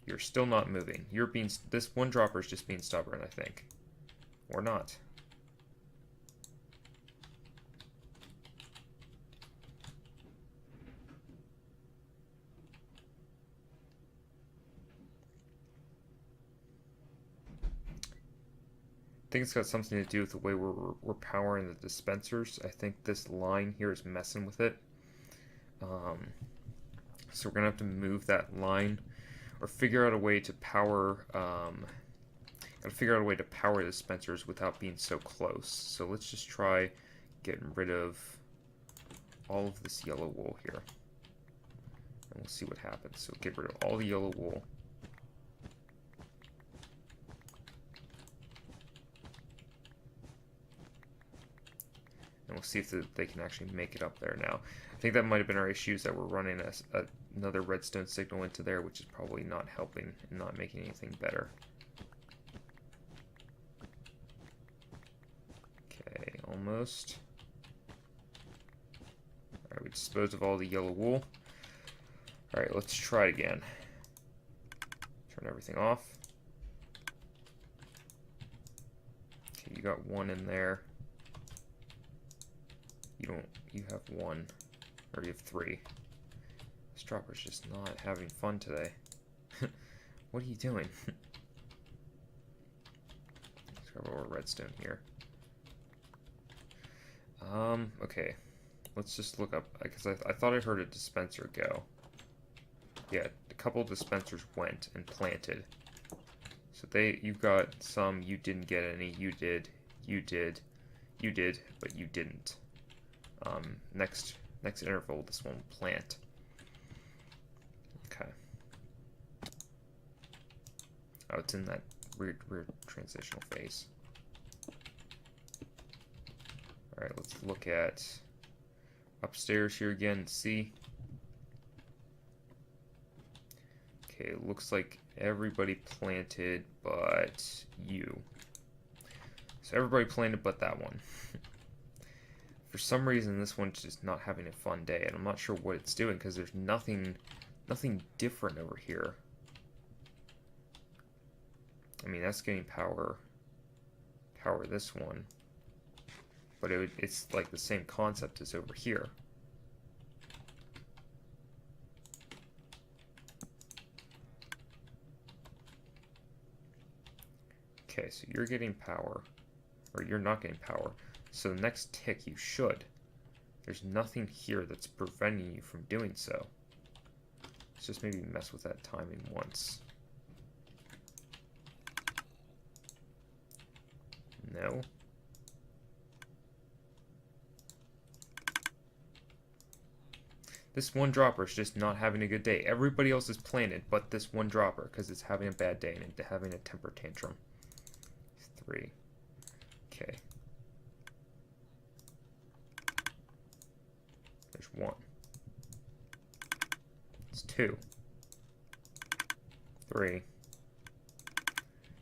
You're still not moving. This one dropper is just being stubborn, I think. Or not. I think it's got something to do with the way we're powering the dispensers. I think this line here is messing with it. So we're gonna have to move that line, or figure out a way to power. Gotta figure out a way to power the dispensers without being so close. So let's just try getting rid of all of this yellow wool here, and we'll see what happens. So get rid of all the yellow wool. And we'll see if they can actually make it up there now. I think that might have been our issues, that we're running another redstone signal into there, which is probably not helping and not making anything better. Okay, almost. Alright, we disposed of all the yellow wool. Alright, let's try it again. Turn everything off. Okay, you got one in there. You have one, or you have three. This dropper's just not having fun today. What are you doing? Let's grab our redstone here. Okay. Let's just look up, because I thought I heard a dispenser go. Yeah, a couple of dispensers went and planted. So you got some, you didn't get any, you did, but you didn't. Next interval, this one will plant. Okay. Oh, it's in that weird transitional phase. Alright, let's look at upstairs here again and see. Okay, it looks like everybody planted but you. So everybody planted but that one. For some reason, this one's just not having a fun day, and I'm not sure what it's doing, because there's nothing different over here. I mean, that's getting power this one, but it's like the same concept as over here. Okay, so you're getting power, or you're not getting power. So the next tick you should. There's nothing here that's preventing you from doing so. Let's just maybe mess with that timing once. No. This one dropper is just not having a good day. Everybody else is planted but this one dropper, because it's having a bad day and having a temper tantrum. 3. Okay. There's 1. It's 2. 3.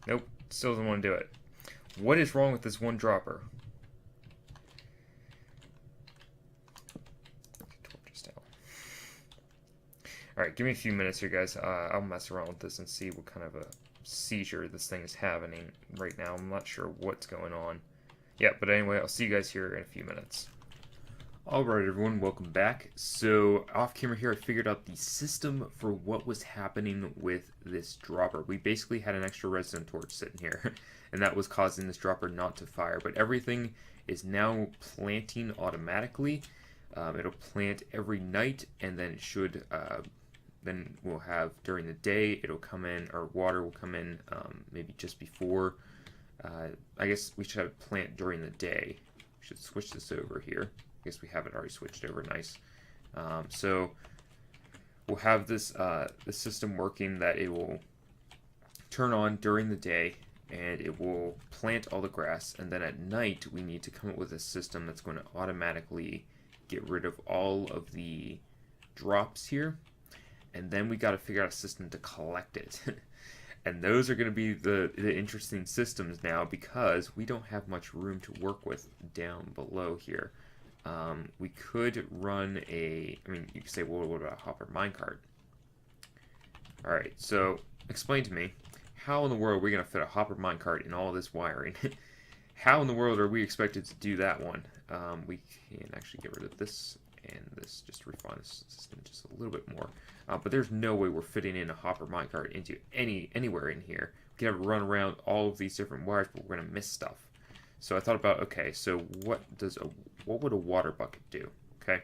Nope, still doesn't want to do it. What is wrong with this one dropper? Alright, give me a few minutes here, guys. I'll mess around with this and see what kind of a seizure this thing is having right now. I'm not sure what's going on. Yeah, but anyway, I'll see you guys here in a few minutes. Alright everyone, welcome back. So, off camera here, I figured out the system for what was happening with this dropper. We basically had an extra redstone torch sitting here, and that was causing this dropper not to fire. But everything is now planting automatically. It'll plant every night, and then it should, then we'll have during the day, it'll come in, or water will come in maybe just before. I guess we should have it plant during the day. We should switch this over here. I guess we have it already switched over, nice. So we'll have this system working that it will turn on during the day, and it will plant all the grass, and then at night we need to come up with a system that's going to automatically get rid of all of the drops here, and then we got to figure out a system to collect it. And those are going to be the interesting systems now, because we don't have much room to work with down below here. We could run a, I mean, you could say, well, what about a hopper minecart? Alright, so explain to me, how in the world are we going to fit a hopper minecart in all this wiring? How in the world are we expected to do that one? We can actually get rid of this and this, just to refine this system just a little bit more. But there's no way we're fitting in a hopper minecart into anywhere in here. We can have it run around all of these different wires, but we're going to miss stuff. So I thought about, okay, so what would a water bucket do? Okay,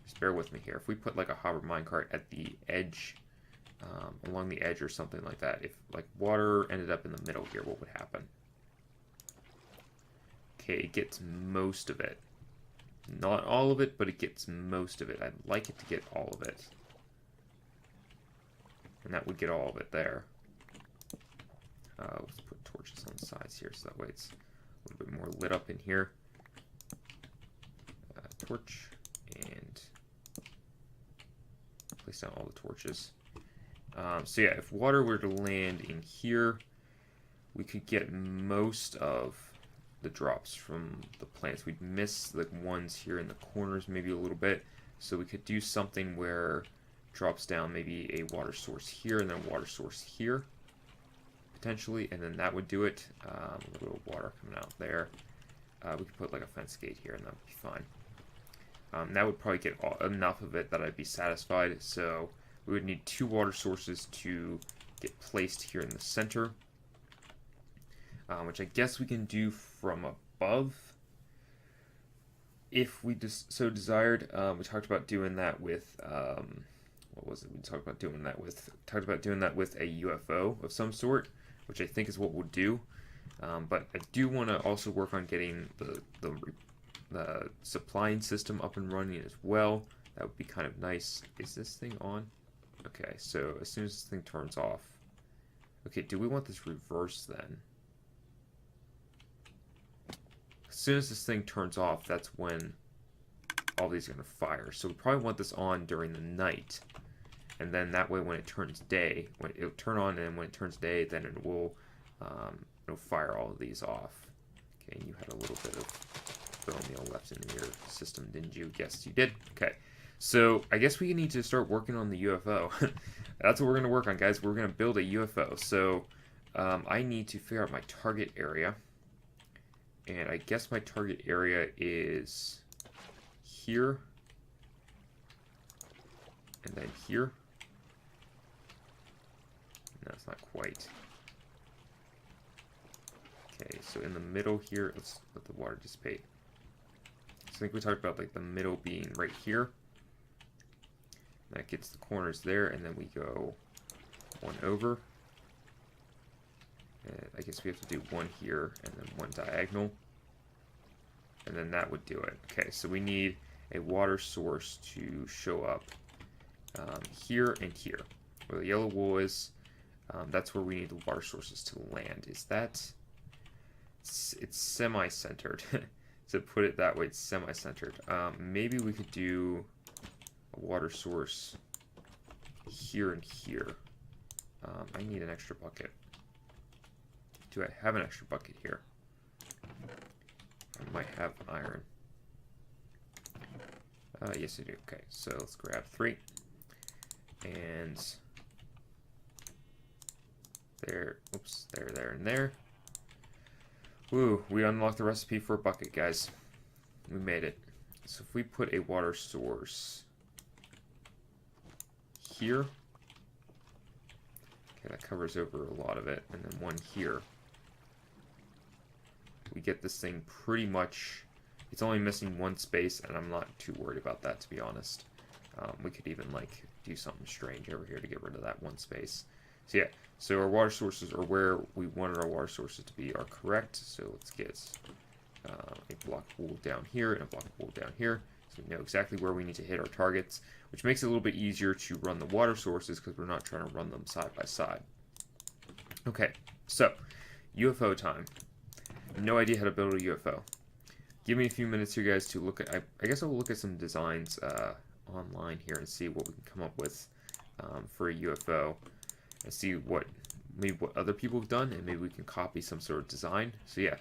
just bear with me here. If we put like a hopper minecart at the edge, along the edge or something like that, if like water ended up in the middle here, what would happen? Okay, it gets most of it. Not all of it, but it gets most of it. I'd like it to get all of it. And that would get all of it there. Let's put torches on the sides here, so that way it's a little bit more lit up in here. Torch, and place down all the torches. So yeah, if water were to land in here, we could get most of the drops from the plants. We'd miss the ones here in the corners maybe a little bit, so we could do something where it drops down maybe a water source here and then a water source here potentially, and then that would do it. A little water coming out there. We could put like a fence gate here and that would be fine. That would probably get enough of it that I'd be satisfied. So we would need 2 water sources to get placed here in the center, which I guess we can do from above if we so desired. We talked about doing that with what was it? We talked about doing that with a UFO of some sort, which I think is what we'll do. But I do want to also work on getting the supplying system up and running as well. That would be kind of nice. Is this thing on? Okay, so as soon as this thing turns off. Okay, do we want this reversed then? As soon as this thing turns off, that's when all these are going to fire. So we probably want this on during the night. And then that way when it turns day, it'll turn on, and when it turns day, then it will it'll fire all of these off. Okay, and you had a little bit of bone meal left in your system, didn't you? Yes, you did. Okay, so I guess we need to start working on the UFO. That's what we're going to work on, guys. We're going to build a UFO. So I need to figure out my target area. And I guess my target area is here. And then here. No, it's not quite. Okay, so in the middle here, let's let the water dissipate. So I think we talked about like the middle being right here. That gets the corners there, and then we go one over. And I guess we have to do one here and then one diagonal. And then that would do it. Okay, so we need a water source to show up here and here. Where the yellow wool is, that's where we need the water sources to land. Is that... It's semi-centered. To put it that way, it's semi-centered. Maybe we could do a water source here and here. I need an extra bucket. Do I have an extra bucket here? I might have iron. Yes, I do. Okay, so let's grab 3. And there, oops, there, and there. Woo, we unlocked the recipe for a bucket, guys. We made it. So if we put a water source here, okay, that covers over a lot of it, and then one here. We get this thing pretty much, it's only missing one space, and I'm not too worried about that, to be honest. We could even like do something strange over here to get rid of that one space. So yeah, so our water sources, or where we wanted our water sources to be, are correct. So let's get a block of wool down here and a block of wool down here, so we know exactly where we need to hit our targets, which makes it a little bit easier to run the water sources because we're not trying to run them side by side. Okay, so UFO time. No idea how to build a UFO. Give me a few minutes here, guys, to look at. I guess I'll look at some designs online here and see what we can come up with for a UFO, and see what maybe what other people have done, and maybe we can copy some sort of design. So yeah,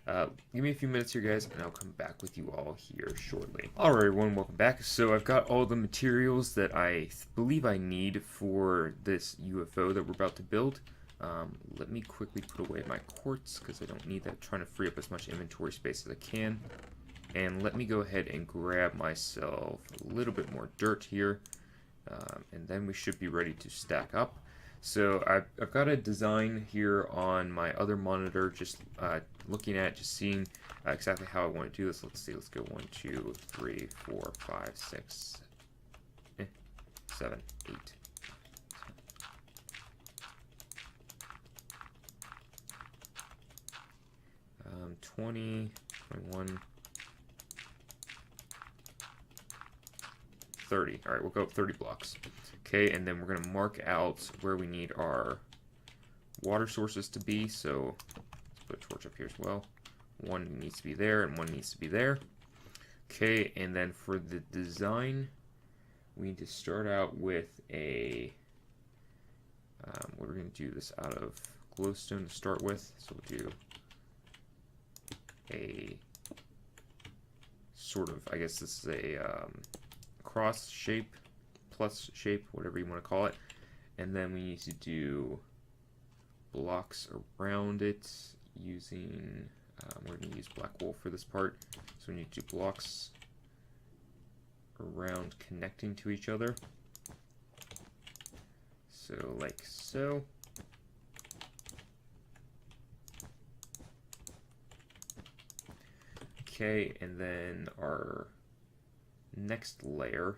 Give me a few minutes here, guys, and I'll come back with you all here shortly. Alright, everyone, welcome back. So I've got all the materials that I believe I need for this UFO that we're about to build. Let me quickly put away my quartz, because I don't need that. I'm trying to free up as much inventory space as I can. And let me go ahead and grab myself a little bit more dirt here. And then we should be ready to stack up. So I've got a design here on my other monitor, just looking at, just seeing exactly how I want to do this. Let's see, let's go 1, 2, 3, 4, 5, 6, 7, 8. 20, 21, 30. Alright, we'll go up 30 blocks. Okay, and then we're going to mark out where we need our water sources to be. So let's put a torch up here as well. One needs to be there and one needs to be there. Okay, and then for the design, we need to start out with a, we're going to do this out of glowstone to start with. So we'll do a sort of, I guess this is a cross shape, plus shape, whatever you want to call it. And then we need to do blocks around it using, we're going to use black wool for this part. So we need to do blocks around connecting to each other. So like so. Okay, and then our next layer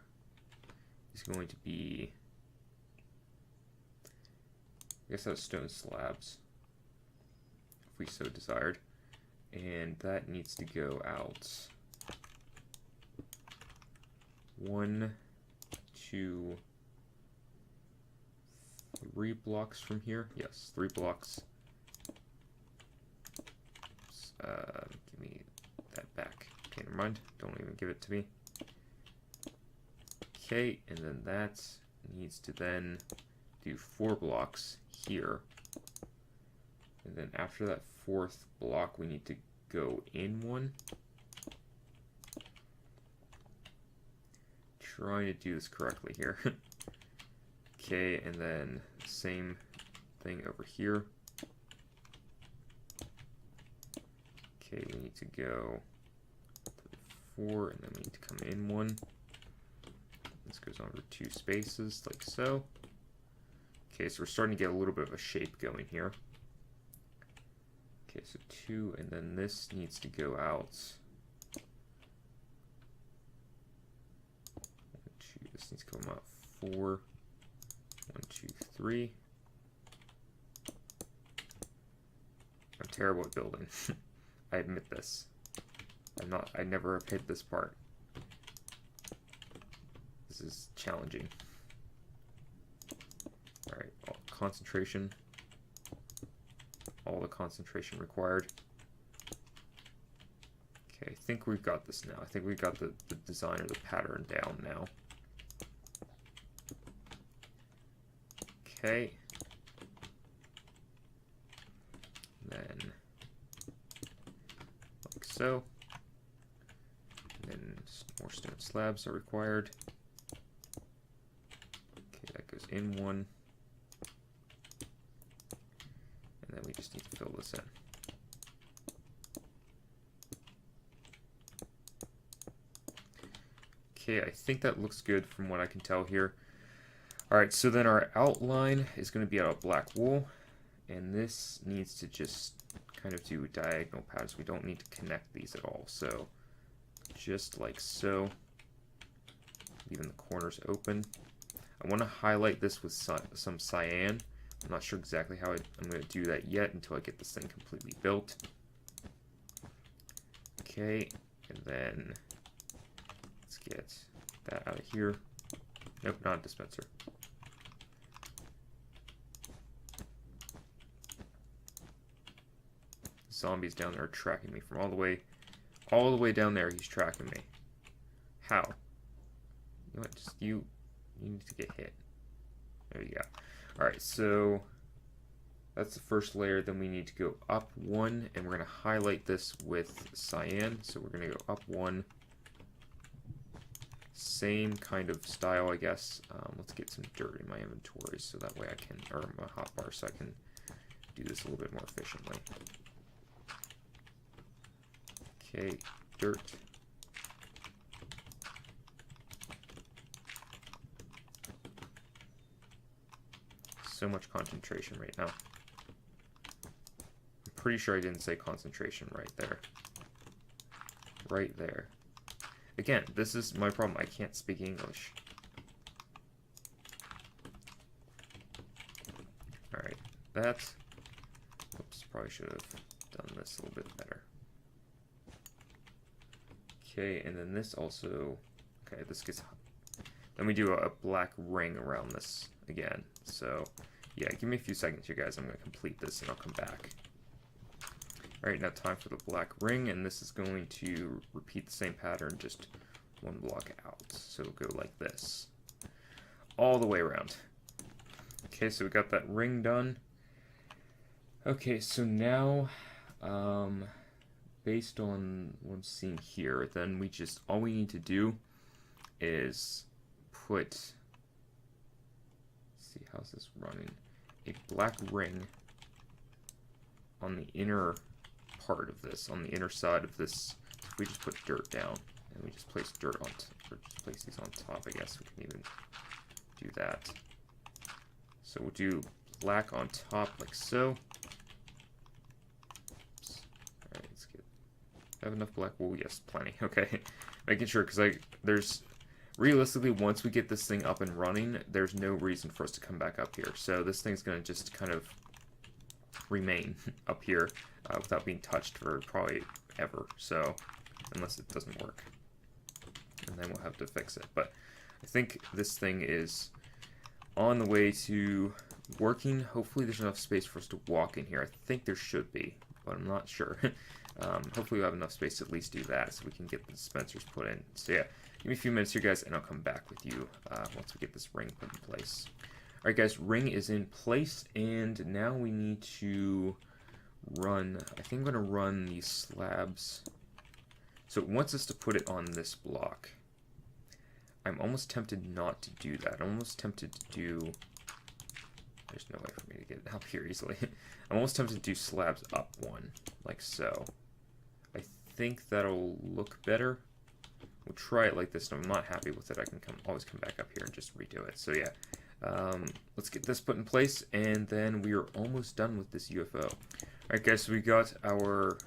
is going to be, I guess that's stone slabs, if we so desired. And that needs to go out 1, 2, 3 blocks from here. Yes, 3 blocks. Give me that back. Okay, never mind. Don't even give it to me. Okay, and then that needs to then do 4 blocks here. And then after that 4th block, we need to go in 1. Trying to do this correctly here. Okay, and then same thing over here. Okay, we need to go 4, and then we need to come in 1. This goes over 2 spaces, like so. Okay, so we're starting to get a little bit of a shape going here. Okay, so 2, and then this needs to go out. 1, 2, this needs to come out 4. 1, 2, 3. I'm terrible at building. I admit this. I never have hit this part. This is challenging. Alright, concentration. All the concentration required. Okay, I think we've got this now. I think we've got the design or the pattern down now. Okay. Then, like so. And then more stone slabs are required. Okay, that goes in 1. And then we just need to fill this in. Okay, I think that looks good from what I can tell here. Alright, so then our outline is going to be out of black wool. And this needs to just kind of do diagonal patterns. We don't need to connect these at all. So just like so, leaving the corners open. I want to highlight this with some cyan. I'm not sure exactly how I'm going to do that yet until I get this thing completely built. Okay, and then let's get that out of here. Nope, not a dispenser. Zombies down there are tracking me from all the way down there. He's tracking me. How? You know what? Just you need to get hit. There you go. All right, so That's the first layer. Then we need to go up one, and we're going to highlight this with cyan. So we're going to go up one. Same kind of style, I guess. Let's get some dirt in my inventory so that way I can, or my hotbar, so I can do this a little bit more efficiently. Okay, dirt. So much concentration right now. I'm pretty sure I didn't say concentration right there. Right there. Again, this is my problem. I can't speak English. Alright, that. Oops, probably should have done this a little bit better. Okay, and then this also. Okay, this gets. Then we do a black ring around this again. So, yeah, give me a few seconds here, guys. I'm going to complete this and I'll come back. Alright, now time for the black ring, and this is going to repeat the same pattern, just one block out. So it'll go like this. All the way around. Okay, so we got that ring done. Okay, so now, based on what I'm seeing here, then we just, all we need to do is put, let's see, how's this running? A black ring on the inner part of this, on the inner side of this. We just put dirt down, and we just place dirt on, or just place these on top. I guess we can even do that. So we'll do black on top like so. Oops. All right, let's get. Have enough black wool? Yes, plenty. Okay, making sure, because there's realistically, once we get this thing up and running, there's no reason for us to come back up here. So this thing's gonna just kind of remain up here without being touched for probably ever, so unless it doesn't work, and then we'll have to fix it. But I think this thing is on the way to working. Hopefully there's enough space for us to walk in here. I think there should be, but I'm not sure. Hopefully we'll have enough space to at least do that so we can get the dispensers put in. So yeah, give me a few minutes here, guys, and I'll come back with you once we get this ring put in place. Alright guys, ring is in place, and now we need to run, I think I'm going to run these slabs. So it wants us to put it on this block. I'm almost tempted not to do that. I'm almost tempted to do, there's no way for me to get it up here easily. I'm almost tempted to do slabs up one, like so. I think that'll look better. We'll try it like this, and if I'm not happy with it, I can always come back up here and just redo it. So yeah. Let's get this put in place, and then we are almost done with this UFO. Alright guys, so we got our,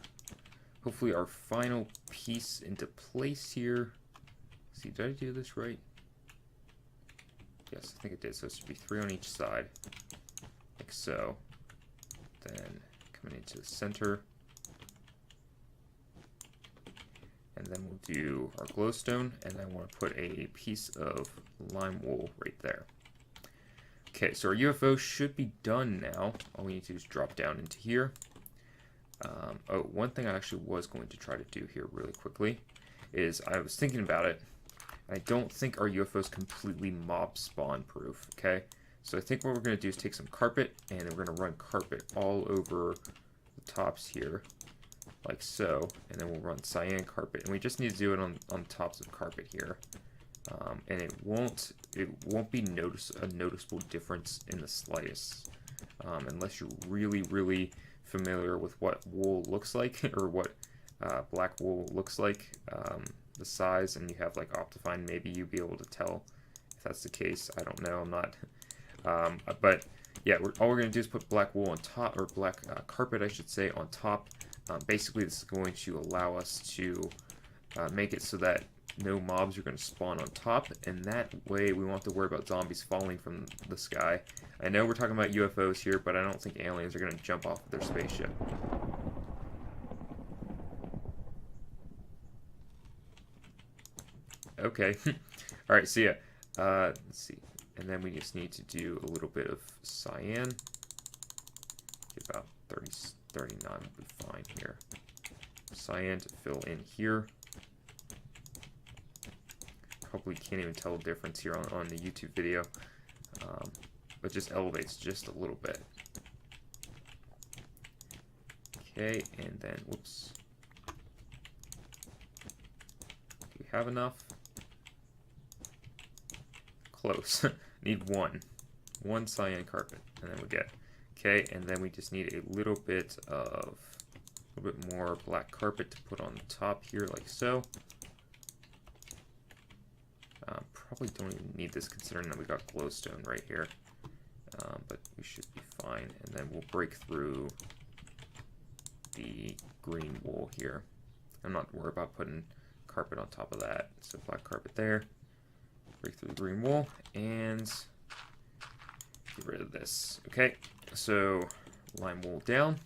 hopefully our final piece into place here. Let's see, did I do this right? Yes, I think it did. So it should be 3 on each side, like so. Then coming into the center. And then we'll do our glowstone, and then I want to put a piece of lime wool right there. Okay, so our UFO should be done now. All we need to do is drop down into here. Oh, one thing I actually was going to try to do here really quickly is I was thinking about it. I don't think our UFO is completely mob spawn proof, okay? So I think what we're going to do is take some carpet, and then we're going to run carpet all over the tops here, like so. And then we'll run cyan carpet, and we just need to do it on tops of carpet here. And it won't be a noticeable difference in the slightest, unless you're really familiar with what wool looks like, or what black wool looks like, the size, and you have like Optifine. Maybe you'd be able to tell if that's the case. I don't know. I'm not. But yeah, all we're going to do is put black wool on top, or black carpet, I should say, on top. Basically, this is going to allow us to make it so that no mobs are going to spawn on top, and that way we won't have to worry about zombies falling from the sky. I know we're talking about UFOs here, but I don't think aliens are going to jump off of their spaceship. Okay. Alright, so yeah. Let's see. And then we just need to do a little bit of cyan. About 39 will be fine here. Cyan to fill in here. Probably can't even tell the difference here on the YouTube video, but just elevates just a little bit. Okay, and then, whoops. Do we have enough? Close. Need one. One cyan carpet, and then we get. Okay, and then we just need a little bit more black carpet to put on the top here, like so. Probably don't even need this considering that we got glowstone right here. But we should be fine. And then we'll break through the green wool here. I'm not worried about putting carpet on top of that. So black carpet there. Break through the green wool and get rid of this. Okay, so lime wool down.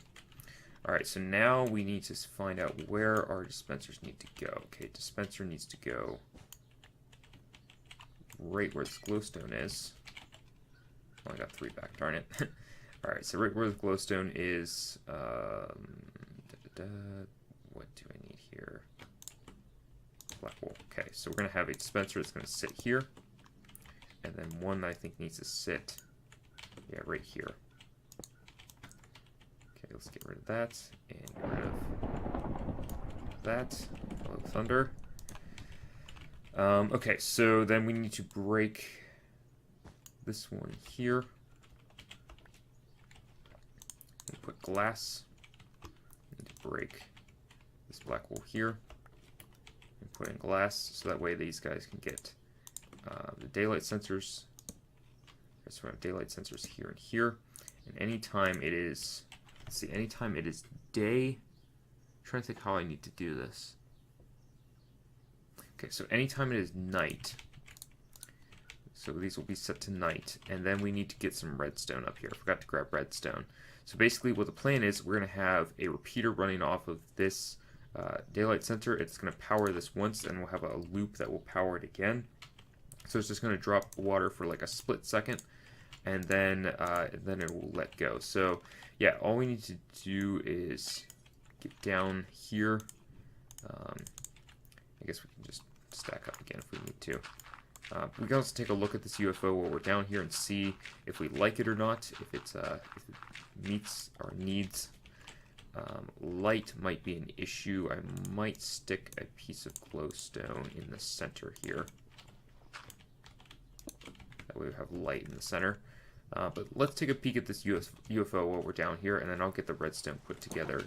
Alright, so now we need to find out where our dispensers need to go. Okay, dispenser needs to go right where this glowstone is. Oh, I got 3 back, darn it. Alright, so right where the glowstone is, what do I need here? Black wool. Okay, so we're going to have a dispenser that's going to sit here, and then one that I think needs to sit, yeah, right here. Okay, let's get rid of that, and get rid of that. Hello, thunder. Okay, so then we need to break this one here. And put glass. Need to break this black wool here. And put in glass, so that way these guys can get the daylight sensors. So we have daylight sensors here and here. And anytime it is, let's see, anytime it is day, I'm trying to think how I need to do this. Okay, so anytime it is night, so these will be set to night, and then we need to get some redstone up here. I forgot to grab redstone. So basically what the plan is, we're going to have a repeater running off of this daylight sensor. It's going to power this once, and we'll have a loop that will power it again. So it's just going to drop water for like a split second, and then it will let go. So yeah, all we need to do is get down here. I guess we can just stack up again if we need to. We can also take a look at this UFO while we're down here and see if we like it or not, if it meets our needs. Light might be an issue. I might stick a piece of glowstone in the center here. That way we have light in the center. But let's take a peek at this UFO while we're down here, and then I'll get the redstone put together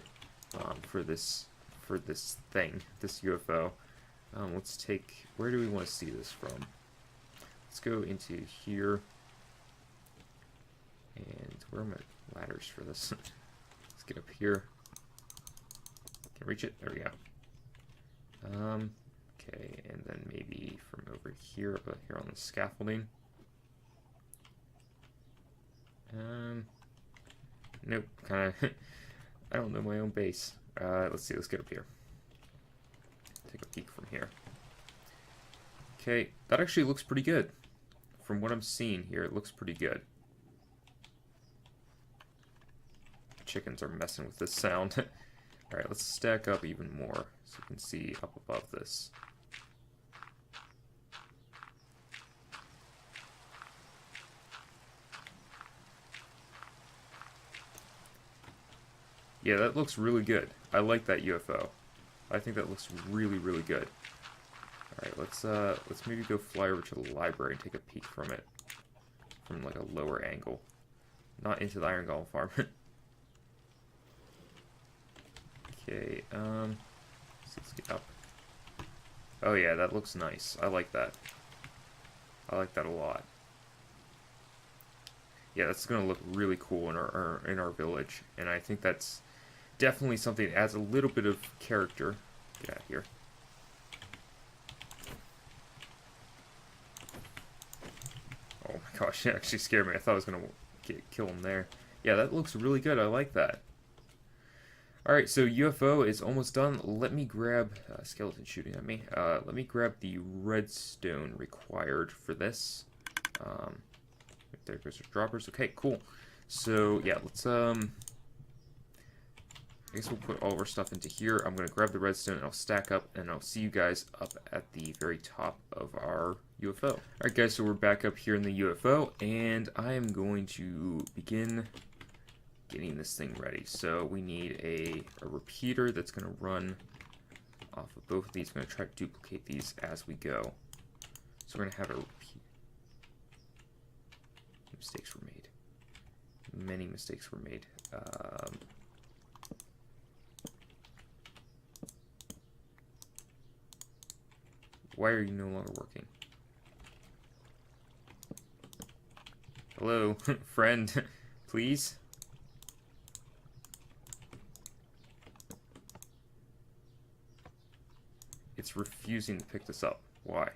for this thing, this UFO. Let's take, where do we want to see this from? Let's go into here. And where are my ladders for this? Let's get up here. Can I reach it? There we go. Okay, and then maybe from over here, but here on the scaffolding. Nope, kind of, I don't know my own base. Let's see, let's get up here. Take a peek from here. Okay, that actually looks pretty good. From what I'm seeing here, it looks pretty good. Chickens are messing with this sound. Alright, let's stack up even more so you can see up above this. Yeah, that looks really good. I like that UFO. I think that looks really, really good. Alright, let's maybe go fly over to the library and take a peek from it. From like a lower angle. Not into the Iron Golem farm. Okay, let's get up. Oh yeah, that looks nice. I like that. I like that a lot. Yeah, that's gonna look really cool in our village, and I think that's definitely something that adds a little bit of character. Get out of here. Oh my gosh, it actually scared me. I thought I was gonna kill him there. Yeah, that looks really good. I like that. Alright, so UFO is almost done. Let me grab... skeleton shooting at me. Let me grab the redstone required for this. There goes our droppers. Okay, cool. So, yeah, let's... I guess we'll put all of our stuff into here. I'm going to grab the redstone and I'll stack up, and I'll see you guys up at the very top of our UFO. Alright guys, so we're back up here in the UFO, and I am going to begin getting this thing ready. So we need a repeater that's going to run off of both of these. I'm going to try to duplicate these as we go. So we're going to have a repeat. Mistakes were made. Many mistakes were made. Why are you no longer working? Hello, friend, please? It's refusing to pick this up. Why?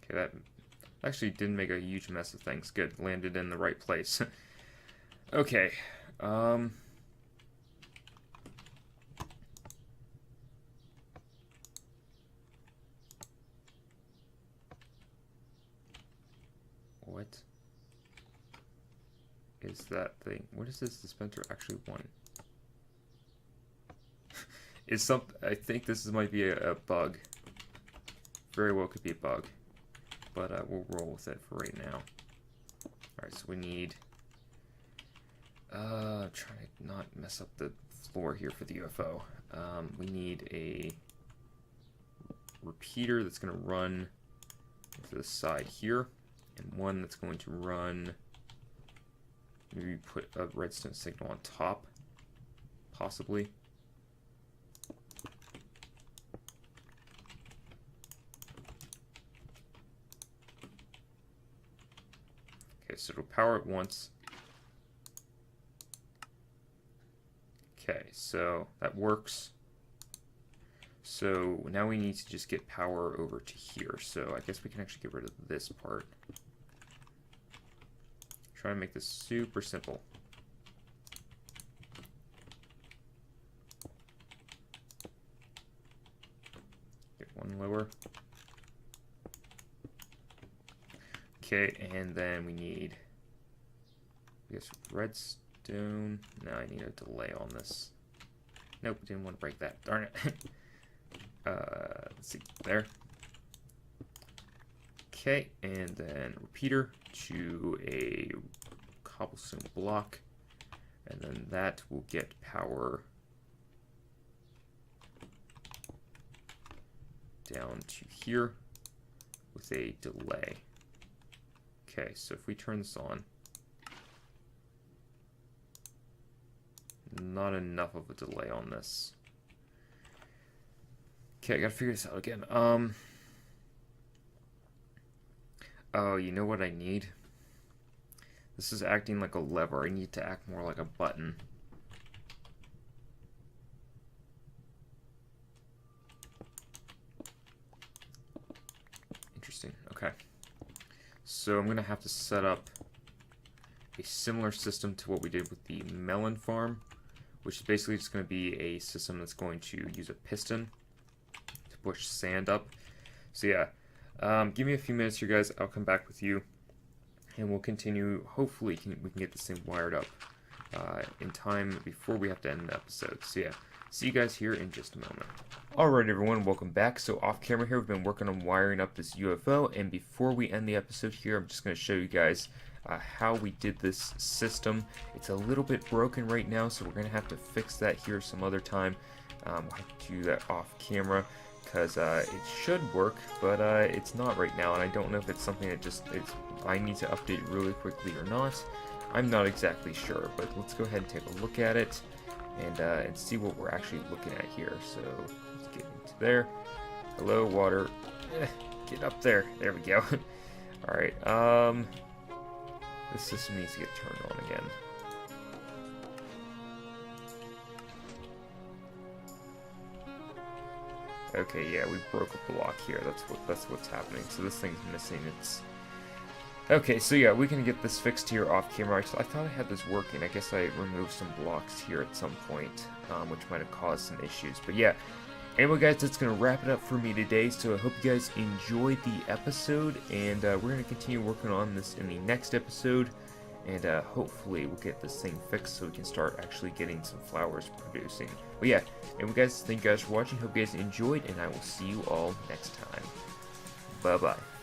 Okay, that actually didn't make a huge mess of things. Good, landed in the right place. Okay, what is that thing? What is this dispenser actually want? Is something? I think this might be a bug. Very well could be a bug, but we'll roll with it for right now. All right, so we need. Trying to not mess up the floor here for the UFO. We need a repeater that's going to run to the side here, and one that's going to run. Maybe put a redstone signal on top, possibly. Okay, so it'll power it once. Okay, so that works. So now we need to just get power over to here. So I guess we can actually get rid of this part. Try to make this super simple. Get one lower. Okay, and then we need, I guess, redstone. No, I need a delay on this. Nope, didn't want to break that. Darn it. Let's see, there. Okay, and then repeater to a cobblestone block, and then that will get power down to here with a delay. Okay, so if we turn this on, not enough of a delay on this. Okay, I gotta figure this out again. Oh, you know what I need? This is acting like a lever. I need to act more like a button. Interesting. Okay. So I'm going to have to set up a similar system to what we did with the melon farm, which is basically just going to be a system that's going to use a piston to push sand up. So yeah, give me a few minutes here, guys. I'll come back with you, and we'll continue. Hopefully we can get this thing wired up in time before we have to end the episode. So yeah, see you guys here in just a moment. Alright everyone, welcome back. So off camera here, we've been working on wiring up this UFO, and before we end the episode here, I'm just going to show you guys how we did this system. It's a little bit broken right now, so we're going to have to fix that here some other time. We'll have to do that off camera, because it should work, but it's not right now, and I don't know if it's something that I need to update really quickly or not. I'm not exactly sure, but let's go ahead and take a look at it and see what we're actually looking at here. So let's get into there. Hello, water. Get up there. There we go. Alright, this system needs to get turned on again. Okay, yeah, we broke a block here. That's what's happening. So this thing's missing. It's okay. So yeah, we can get this fixed here off camera. I thought I had this working. I guess I removed some blocks here at some point, which might have caused some issues. But yeah. Anyway, guys, that's gonna wrap it up for me today. So I hope you guys enjoyed the episode, and we're gonna continue working on this in the next episode. And hopefully we'll get this thing fixed so we can start actually getting some flowers producing. But yeah, anyway guys, thank you guys for watching. Hope you guys enjoyed, and I will see you all next time. Bye-bye.